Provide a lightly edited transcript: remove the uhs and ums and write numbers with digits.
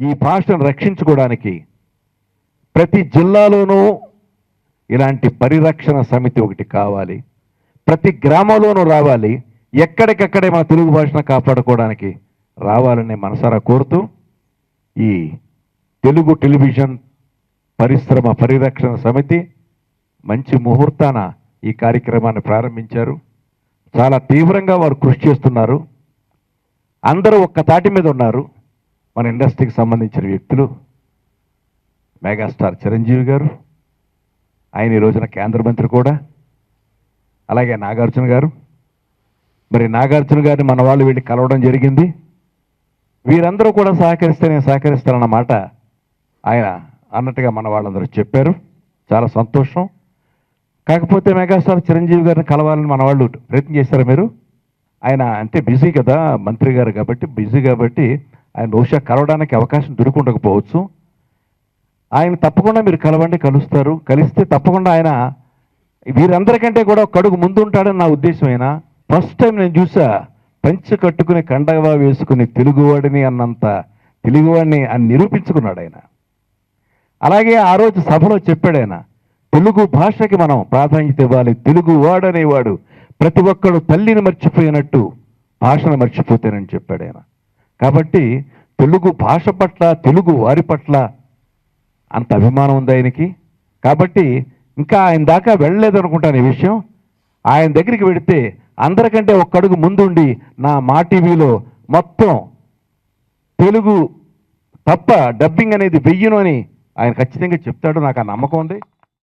ఈ భాషను రక్షించుకోవడానికి ప్రతి జిల్లాలోనూ ఇలాంటి పరిరక్షణ సమితి ఒకటి కావాలి. ప్రతి గ్రామంలోనూ రావాలి. ఎక్కడికక్కడే మన తెలుగు భాషను కాపాడుకోవడానికి రావాలని మనసారా కోరుతూ ఈ తెలుగు టెలివిజన్ పరిశ్రమ పరిరక్షణ సమితి మంచి ముహూర్తాన ఈ కార్యక్రమాన్ని ప్రారంభించారు. చాలా తీవ్రంగా వారు కృషి చేస్తున్నారు. అందరూ ఒక్క తాటి మీద ఉన్నారు. మన ఇండస్ట్రీకి సంబంధించిన వ్యక్తులు మెగాస్టార్ చిరంజీవి గారు, ఆయన ఈ రోజున కేంద్ర మంత్రి కూడా, అలాగే నాగార్జున గారు. మరి నాగార్జున గారిని మన వాళ్ళు వెళ్ళి కలవడం జరిగింది. వీరందరూ కూడా సహకరిస్తే నేను సహకరిస్తానన్న మాట ఆయన అన్నట్టుగా మన వాళ్ళందరూ చెప్పారు. చాలా సంతోషం. కాకపోతే మెగాస్టార్ చిరంజీవి గారిని కలవాలని మన వాళ్ళు ప్రయత్నం చేశారు. మీరు ఆయన అంటే బిజీ కదా, మంత్రి గారు కాబట్టి బిజీ కాబట్టి ఆయన బహుశా కలవడానికి అవకాశం దొరుకుండకపోవచ్చు. ఆయన తప్పకుండా మీరు కలవండి, కలుస్తారు. కలిస్తే తప్పకుండా ఆయన వీరందరికంటే కూడా ఒక అడుగు ముందు ఉంటాడని నా ఉద్దేశం. అయినా ఫస్ట్ టైం నేను చూసా పంచె కట్టుకుని కండవా వేసుకుని తెలుగువాడిని అన్నంత తెలుగువాడిని అని నిరూపించుకున్నాడు ఆయన. అలాగే ఆ రోజు సభలో చెప్పాడు ఆయన, తెలుగు భాషకి మనం ప్రాధాన్యత ఇవ్వాలి. తెలుగు వాడనేవాడు ప్రతి ఒక్కడు తల్లిని మర్చిపోయినట్టు భాషను మర్చిపోతేనని చెప్పాడు ఆయన. కాబట్టి తెలుగు భాష పట్ల, తెలుగు వారి పట్ల అంత అభిమానం ఉంది ఆయనకి. కాబట్టి ఇంకా ఆయన దాకా వెళ్ళలేదనుకుంటాను ఈ విషయం. ఆయన దగ్గరికి వెళితే అందరికంటే ఒక్క అడుగు ముందుండి నా మా టీవీలో మొత్తం తెలుగు తప్ప డబ్బింగ్ అనేది వెయ్యను అని ఆయన ఖచ్చితంగా చెప్తాడు. నాకు ఆ నమ్మకం ఉంది.